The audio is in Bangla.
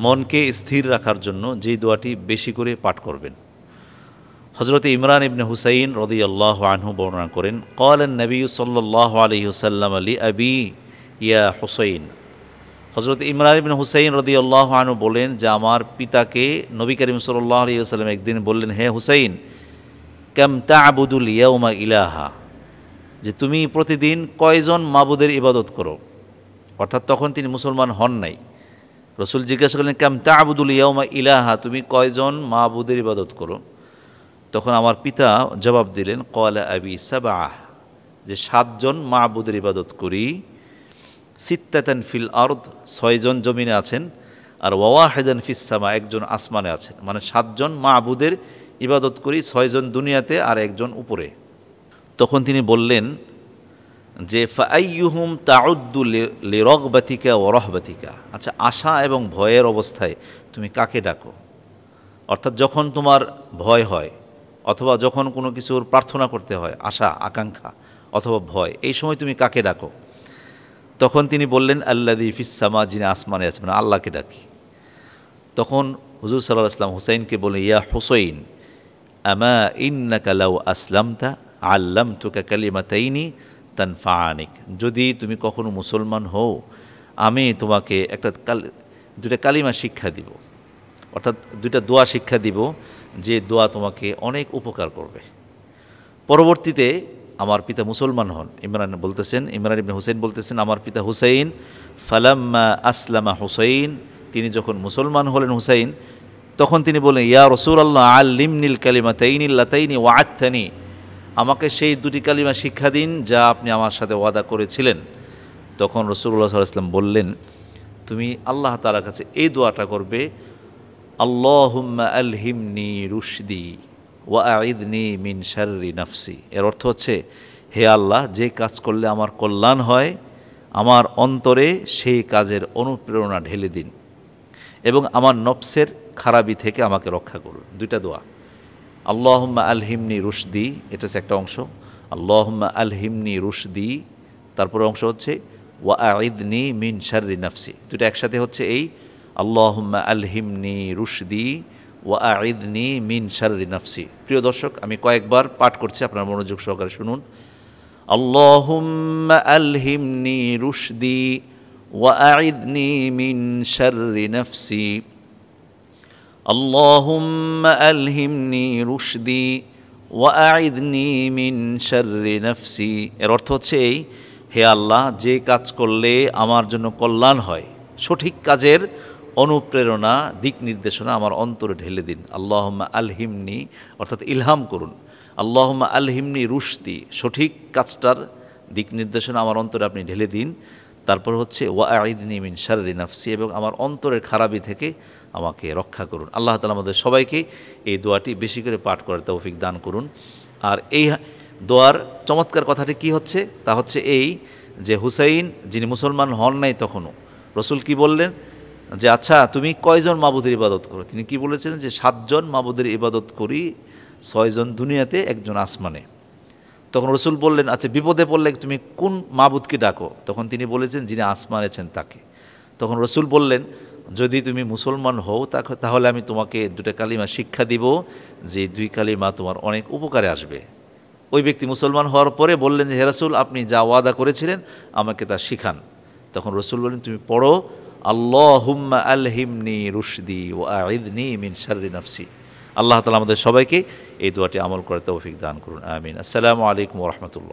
মনকে স্থির রাখার জন্য যেই দোয়াটি বেশি করে পাঠ করবেন। হযরত ইমরান ইবনে হুসাইন রাদিয়াল্লাহু আনহু বর্ণনা করেন, ক্বালা নবী সাল্লাল্লাহু আলাইহি ওয়াসাল্লাম লিআবি ইয়া হুসাইন। হযরত ইমরান ইবনে হুসাইন রাদিয়াল্লাহু আনহু বলেন যে আমার পিতাকে নবী করিম সাল্লাল্লাহু আলাইহি ওয়াসাল্লাম একদিন বললেন, হে হুসাইন, কাম তা'বুদুল ইয়াউমা ইলাহা, যে তুমি প্রতিদিন কয়জন মাবুদের ইবাদত করো। অর্থাৎ তখন তিনি মুসলমান হন নাই। রসুল জিজ্ঞাসা করলেন, কাম তা'বুদুল ইয়াউমা ইলাহা, তুমি কয়জন মাবুদের ইবাদত করো। তখন আমার পিতা জবাব দিলেন, ক্বালা আবি সাবআহ, যে 7 জন মাবুদের ইবাদত করি। সিত্তাতান ফিল আরদ, 6 জন জমিনে আছেন, আর ওয়াহিদান ফিস সামা, একজন আসমানে আছেন। মানে 7 জন মাবুদের ইবাদত করি, 6 জন দুনিয়াতে আর একজন উপরে। তখন তিনি বললেন যে ফাআইয়ুহুম তাউদ্দু লিরগবাতিকা ওয়া রাহবাতিকা, আচ্ছা আশা এবং ভয়ের অবস্থায় তুমি কাকে ডাকো? অর্থাৎ যখন তোমার ভয় হয় অথবা যখন কোনো কিছুর প্রার্থনা করতে হয়, আশা আকাঙ্ক্ষা অথবা ভয়, এই সময় তুমি কাকে ডাকো? তখন তিনি বললেন আল্লাযী ফিস সামা, যিনি আসমানে আছেন, মানে আল্লাহকে ডাকি। তখন হুজুর সাল্লাল্লাহু আলাইহি ওয়াসাল্লাম হুসাইনকে বললেন, ইয়া হুসাইন, আমা ইন্নাকা লাউ আসলামতা আল্লামতুকা কালিমাতাইনি তানফাআনিক, যদি তুমি কখনো মুসলমান হও আমি তোমাকে দুইটা কালিমা শিক্ষা দিব, অর্থাৎ দুইটা দোয়া শিক্ষা দিব, যে দোয়া তোমাকে অনেক উপকার করবে। পরবর্তীতে আমার পিতা মুসলমান হন। ইমরান ইবনে হুসাইন বলতেছেন, আমার পিতা হুসাইন ফালাম্মা আসলামা হুসাইন, তিনি যখন মুসলমান হলেন হুসাইন, তখন তিনি বললেন, ইয়া রাসূলুল্লাহ আল্লিমনিল কালিমাতাইনি আল্লাতাইনি ওয়া'আদতানি, আমাকে সেই দুটি কালিমা শিক্ষা দিন যা আপনি আমার সাথে ওয়াদা করেছিলেন। তখন রাসূলুল্লাহ সাল্লাল্লাহু আলাইহি ওয়াসাল্লাম বললেন, তুমি আল্লাহ তাআলার কাছে এই দোয়াটা করবে, আল্লাহুম্মা আলহিমনি রুশদি ওয়া আ'ইদনি মিন শাররি নাফসি। এর অর্থ হচ্ছে, হে আল্লাহ, যে কাজ করলে আমার কল্যাণ হয় আমার অন্তরে সেই কাজের অনুপ্রেরণা ঢেলে দিন এবং আমার নফসের খারাপি থেকে আমাকে রক্ষা করুন। দুইটা দোয়া, আল্লাহুম্মা আলহিমনি রুশদি, এটা হচ্ছে একটা অংশ, আল্লাহুম্মা আলহিমনি রুশদি, তারপর অংশ হচ্ছে ওয়া আ'ইদনি মিন শাররি নাফসি। দুটো একসাথে হচ্ছে এই আল্লাহুম্মা আলহিমনি রুশদি ওয়া আ'ইদনি মিন শাররি নাফসি। প্রিয় দর্শক, আমি কয়েকবার পাঠ করছি, আপনারা মনোযোগ সহকারে শুনুন। আল্লাহুম্মা আলহিমনি রুশদি ওয়া আ'ইদনি মিন শাররি নাফসি, আল্লাহুম্মা আলহিমনি রুশদি ওয়া আ'ইদনি মিন শাররি নাফসি। এর অর্থ হচ্ছে এই, হে আল্লাহ, যে কাজ করলে আমার জন্য কল্যাণ হয় সঠিক কাজের অনুপ্রেরণা দিক নির্দেশনা আমার অন্তরে ঢেলে দিন। আল্লাহুম্মা আলহিমনি, অর্থাৎ ইলহাম করুন। আল্লাহুম্মা আলহিমনি রুশদি, সঠিক কাজটার দিক নির্দেশনা আমার অন্তরে আপনি ঢেলে দিন। তারপর হচ্ছে ওয়া আ'ইদনি মিন শাররি নাফসি, এবং আমার অন্তরের খারাপি থেকে আমাকে রক্ষা করুন। আল্লাহ তাআলা আমাদের সবাইকে এই দোয়াটি বেশি করে পাঠ করার তৌফিক দান করুন। আর এই দোয়ার চমৎকার কথাটি কি হচ্ছে, তা হচ্ছে এই যে হুসাইন যিনি মুসলমান হন নাই তখনও, রসুল কি বললেন যে আচ্ছা তুমি কয়জন মাবুদের ইবাদত করো? তিনি কি বলেছিলেন যে 7 জন মাবুদের ইবাদত করি, 6 জন দুনিয়াতে, একজন আসমানে। তখন রসুল বললেন, আচ্ছা বিপদে পড়লে তুমি কোন মাবুদকে ডাকো? তখন তিনি বলেছেন, যিনি আসমানে আছেন তাকে। তখন রসুল বললেন, যদি তুমি মুসলমান হও তাহলে আমি তোমাকে 2টা কালিমা শিক্ষা দিব, যে 2 কালিমা তোমার অনেক উপকারে আসবে। ওই ব্যক্তি মুসলমান হওয়ার পরে বললেন যে, হে রাসূল, আপনি যা ওয়াদা করেছিলেন আমাকে তা শিখান। তখন রসুল বললেন, তুমি পড়ো আল্লাহুম্মা আলহিমনি রুশদি ওয়া আ'ইদনি মিন শাররি নাফসি। আল্লাহ তাআলা আমাদের সবাইকে এই দোয়াটি আমল করে তৌফিক দান করুন, আমিন। আসসালামু আলাইকুম ওয়া রাহমাতুল্লাহ।